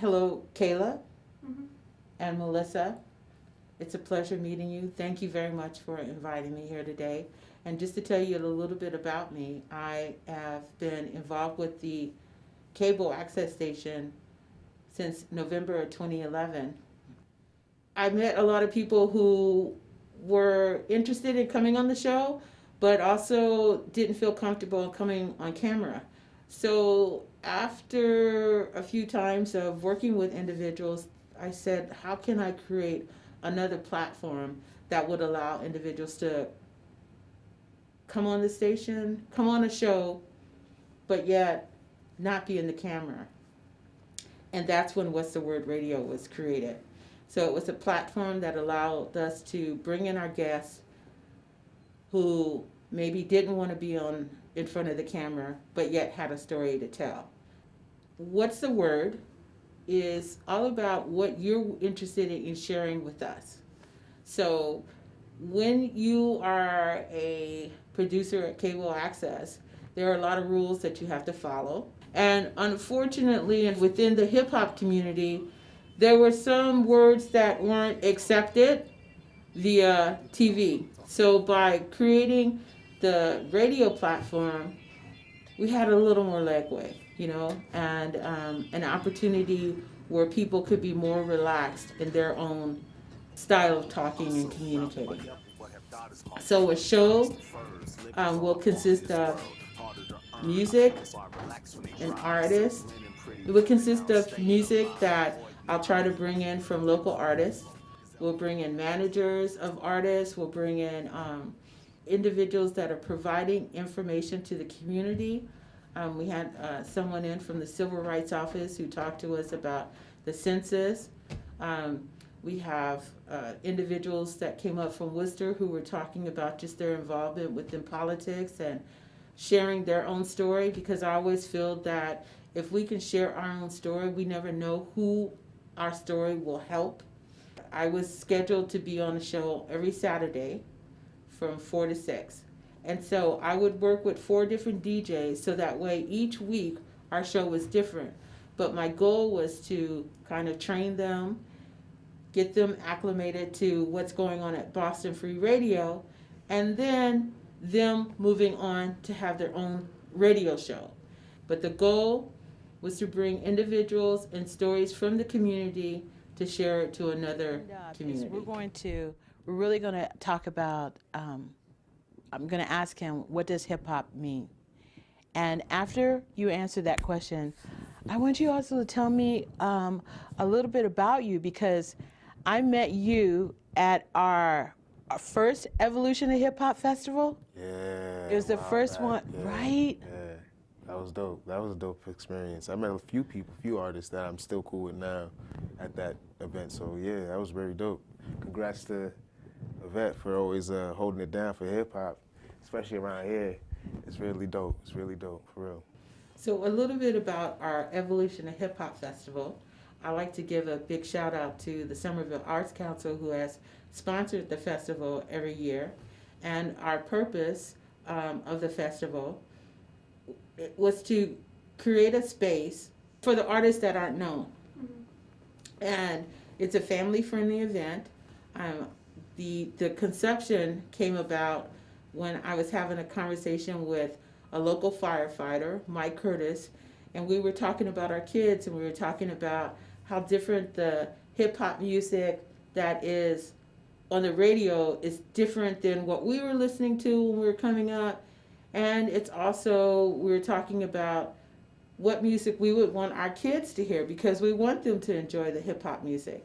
Hello, Kayla and Melissa. It's a pleasure meeting you. Thank you very much for inviting me here today. And just to tell you a little bit about me, I have been involved with the cable access station since November of 2011. I met a lot of people who were interested in coming on the show, but also didn't feel comfortable coming on camera. So after a few times of working with individuals, I said, how can I create another platform that would allow individuals to come on the station, come on a show, but yet not be in the camera. And that's when What's the Word Radio was created. So it was a platform that allowed us to bring in our guests who maybe didn't want to be in front of the camera, but yet had a story to tell. What's the Word is all about what you're interested in sharing with us. So when you are a producer at Cable Access, there are a lot of rules that you have to follow. And unfortunately, within the hip hop community, there were some words that weren't accepted via TV. So by creating the radio platform, we had a little more legway, and an opportunity where people could be more relaxed in their own style of talking and communicating. So a show will consist of music, an artist. It would consist of music that I'll try to bring in from local artists. We'll bring in managers of artists. We'll bring in individuals that are providing information to the community. We had someone in from the Civil Rights Office who talked to us about the census. We have individuals that came up from Worcester who were talking about just their involvement within politics and sharing their own story, because I always feel that if we can share our own story, we never know who our story will help. I was scheduled to be on the show every Saturday from 4 to 6. And so I would work with 4 different DJs so that way each week our show was different. But my goal was to kind of train them, get them acclimated to what's going on at Boston Free Radio, and then them moving on to have their own radio show. But the goal was to bring individuals and stories from the community to share it to another community. We're really going to talk about, I'm going to ask him, what does hip hop mean? And after you answer that question, I want you also to tell me a little bit about you, because I met you at our first Evolution of Hip Hop Festival. Yeah. It was the first one, right? Yeah, that was dope. That was a dope experience. I met a few artists that I'm still cool with now at that event. So yeah, that was very dope. Congrats to Yvette for always holding it down for hip hop, especially around here. It's really dope. It's really dope, for real. So a little bit about our Evolution of Hip Hop Festival. I'd like to give a big shout out to the Somerville Arts Council, who has sponsored the festival every year. And our purpose of the festival was to create a space for the artists that aren't known. And it's a family-friendly event. The conception came about when I was having a conversation with a local firefighter, Mike Curtis, and we were talking about our kids, and we were talking about how different the hip-hop music that is on the radio is different than what we were listening to when we were coming up. And it's also, we were talking about what music we would want our kids to hear, because we want them to enjoy the hip-hop music.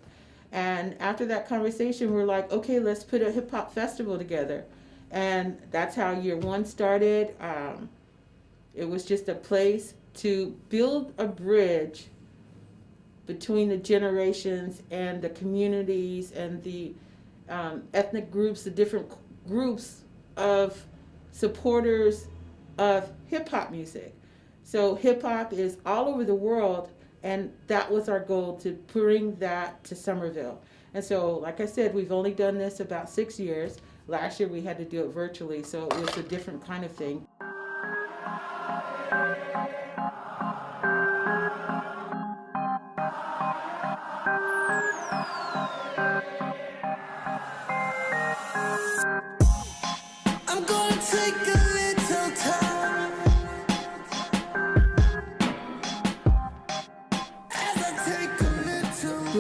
And after that conversation, we're like, okay, let's put a hip-hop festival together. And that's how year 1 started. It was just a place to build a bridge between the generations and the communities and the ethnic groups, the different groups of supporters of hip-hop music. So hip-hop is all over the world, and that was our goal, to bring that to Somerville. And so, like I said, we've only done this about 6 years. Last year we had to do it virtually, so it was a different kind of thing.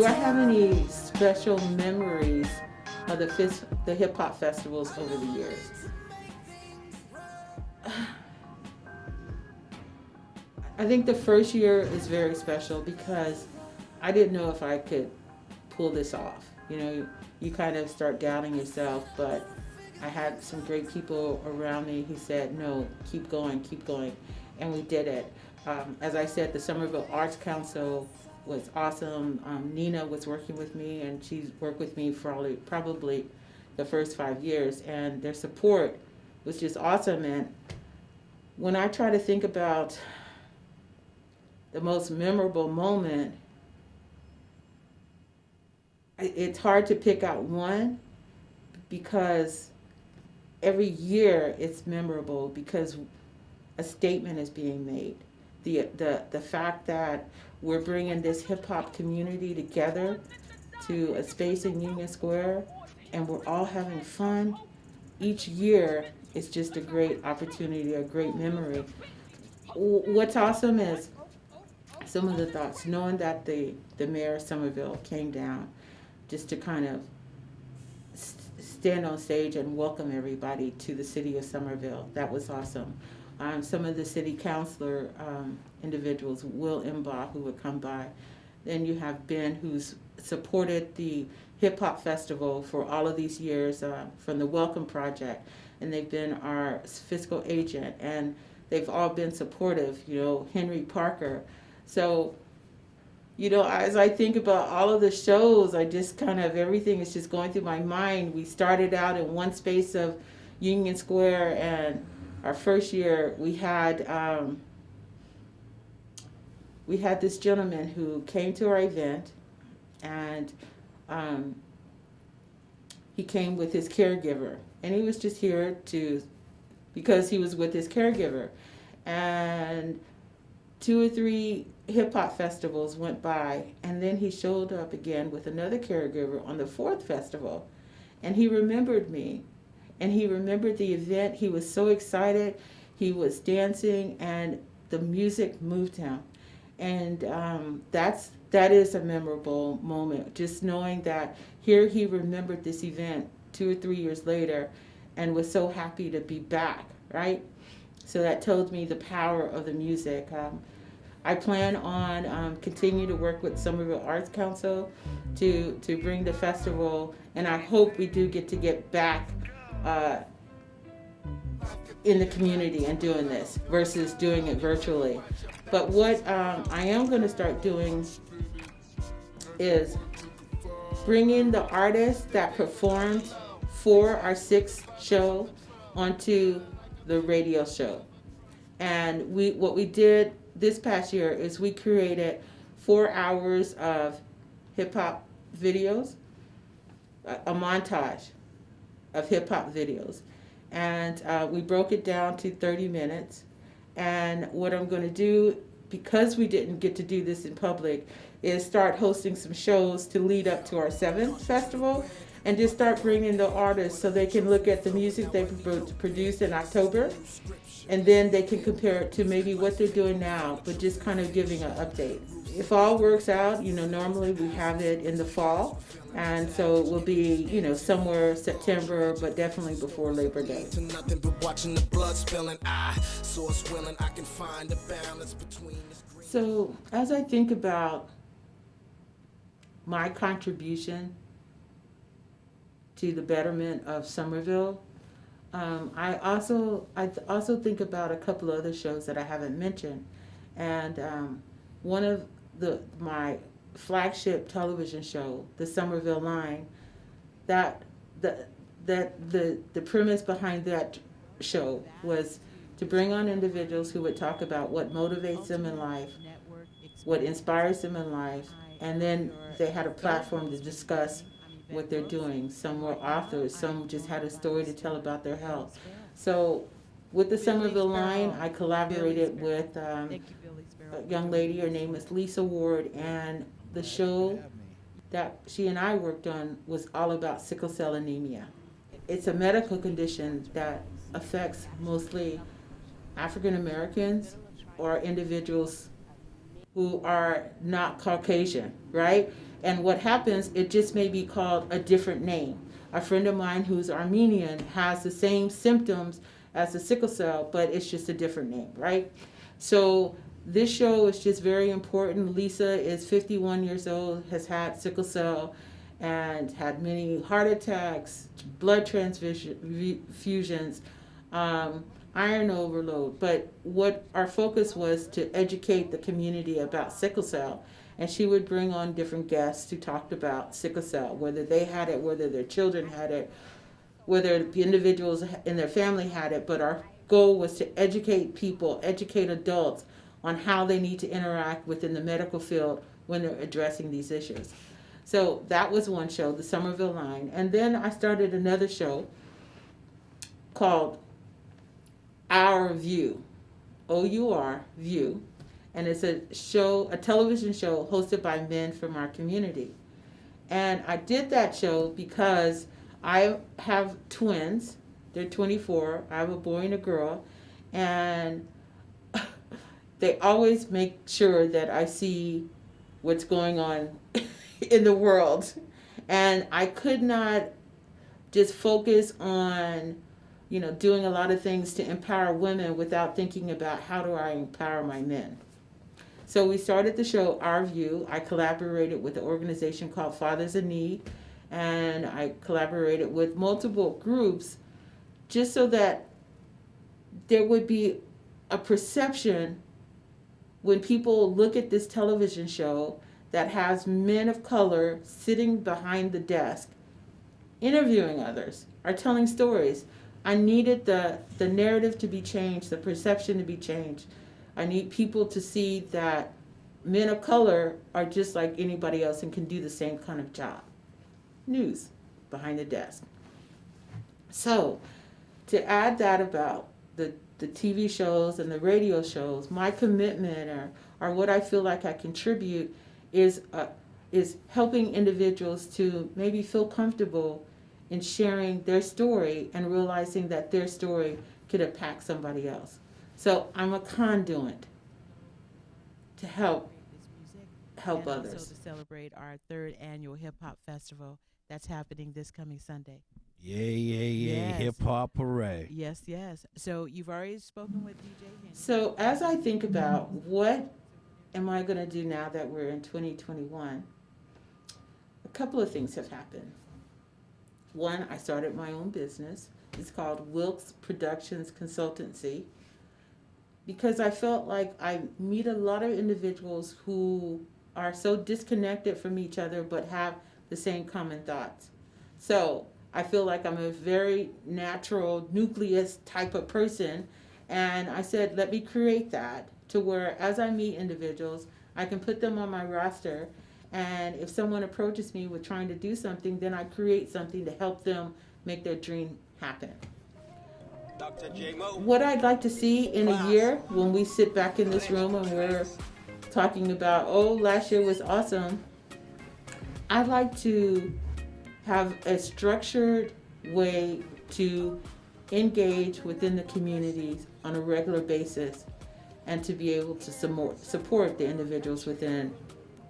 do I have any special memories of the hip hop festivals over the years? I think the first year is very special because I didn't know if I could pull this off. You know, you kind of start doubting yourself, but I had some great people around me who said, no, keep going, and we did it. As I said, the Somerville Arts Council was awesome. Nina was working with me, and she's worked with me for probably the first 5 years, and their support was just awesome. And when I try to think about the most memorable moment, it's hard to pick out one because every year it's memorable because a statement is being made. The fact that we're bringing this hip hop community together to a space in Union Square and we're all having fun each year is just a great opportunity, a great memory. What's awesome is some of the thoughts, knowing that the mayor of Somerville came down just to kind of stand on stage and welcome everybody to the city of Somerville. That was awesome. Some of the city councilor individuals, Will Imbaugh, who would come by. Then you have Ben, who's supported the Hip Hop Festival for all of these years from the Welcome Project, and they've been our fiscal agent, and they've all been supportive, you know, Henry Parker. So, you know, as I think about all of the shows, I just kind of, everything is just going through my mind. We started out in one space of Union Square, and our first year we had this gentleman who came to our event, and he came with his caregiver, and he was just here because he was with his caregiver. And 2 or 3 hip-hop festivals went by, and then he showed up again with another caregiver on the 4th festival, and he remembered me, and he remembered the event. He was so excited. He was dancing, and the music moved him, and that is a memorable moment, just knowing that here he remembered this event 2 or 3 years later and was so happy to be back, right? So that told me the power of the music. I plan on continue to work with Somerville Arts Council to bring the festival, and I hope we do get back in the community and doing this versus doing it virtually. But what I am going to start doing is bringing the artists that performed for our 6th show onto the radio show. And what we did this past year is we created 4 hours of hip-hop videos, a montage of hip-hop videos. And we broke it down to 30 minutes. And what I'm going to do, because we didn't get to do this in public, is start hosting some shows to lead up to our 7th festival, and just start bringing the artists so they can look at the music they produced in October, and then they can compare it to maybe what they're doing now, but just kind of giving an update. If all works out, you know, normally we have it in the fall, and so it will be, you know, somewhere September, but definitely before Labor Day. So as I think about my contribution to the betterment of Somerville, I also think about a couple of other shows that I haven't mentioned, and one of my flagship television show, the Somerville Line, that the premise behind that show was to bring on individuals who would talk about what motivates them in life, what inspires them in life, and then they had a platform to discuss what they're doing. Some were authors, some just had a story to tell about their health. So with the Somerville Line, I collaborated with a young lady. Her name is Lisa Ward, and the show that she and I worked on was all about sickle cell anemia. It's a medical condition that affects mostly African Americans or individuals who are not Caucasian, right? And what happens, it just may be called a different name. A friend of mine who's Armenian has the same symptoms as the sickle cell, but it's just a different name, right? So this show is just very important. Lisa is 51 years old, has had sickle cell, and had many heart attacks, blood transfusions, iron overload. But what our focus was to educate the community about sickle cell. And she would bring on different guests who talked about sickle cell, whether they had it, whether their children had it, whether the individuals in their family had it. But our goal was to educate people, educate adults on how they need to interact within the medical field when they're addressing these issues. So that was one show, the Somerville Line. And then I started another show called Our View, O-U-R, View. And it's a show, a television show hosted by men from our community. And I did that show because I have twins. They're 24. I have a boy and a girl. And they always make sure that I see what's going on in the world. And I could not just focus on, doing a lot of things to empower women without thinking about how do I empower my men. So we started the show, Our View. I collaborated with an organization called Fathers in Need, and I collaborated with multiple groups just so that there would be a perception when people look at this television show that has men of color sitting behind the desk, interviewing others, are telling stories. I needed the narrative to be changed, the perception to be changed. I need people to see that men of color are just like anybody else and can do the same kind of job. News behind the desk. So to add that about the TV shows and the radio shows, my commitment or what I feel like I contribute is helping individuals to maybe feel comfortable in sharing their story and realizing that their story could impact somebody else. So I'm a conduit to help and others. Also to celebrate our 3rd annual Hip Hop Festival that's happening this coming Sunday. Yeah. Yes. Hip Hop Parade. Yes. So you've already spoken with DJ Henry. So as I think about what am I going to do now that we're in 2021, a couple of things have happened. One, I started my own business. It's called Wilks Productions Consultancy, because I felt like I meet a lot of individuals who are so disconnected from each other but have the same common thoughts. So I feel like I'm a very natural nucleus type of person, and I said, let me create that to where as I meet individuals, I can put them on my roster, and if someone approaches me with trying to do something, then I create something to help them make their dream happen. What I'd like to see in a year when we sit back in this room and we're talking about, last year was awesome, I'd like to have a structured way to engage within the communities on a regular basis and to be able to support the individuals within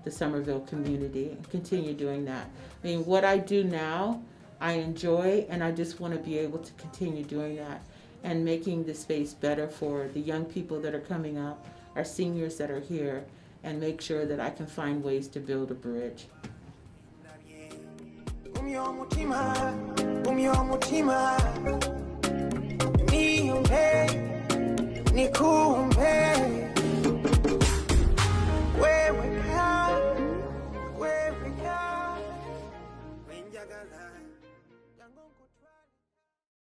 the Somerville community and continue doing that. I mean, what I do now, I enjoy, and I just want to be able to continue doing that and making the space better for the young people that are coming up, our seniors that are here, and make sure that I can find ways to build a bridge. Ni cool.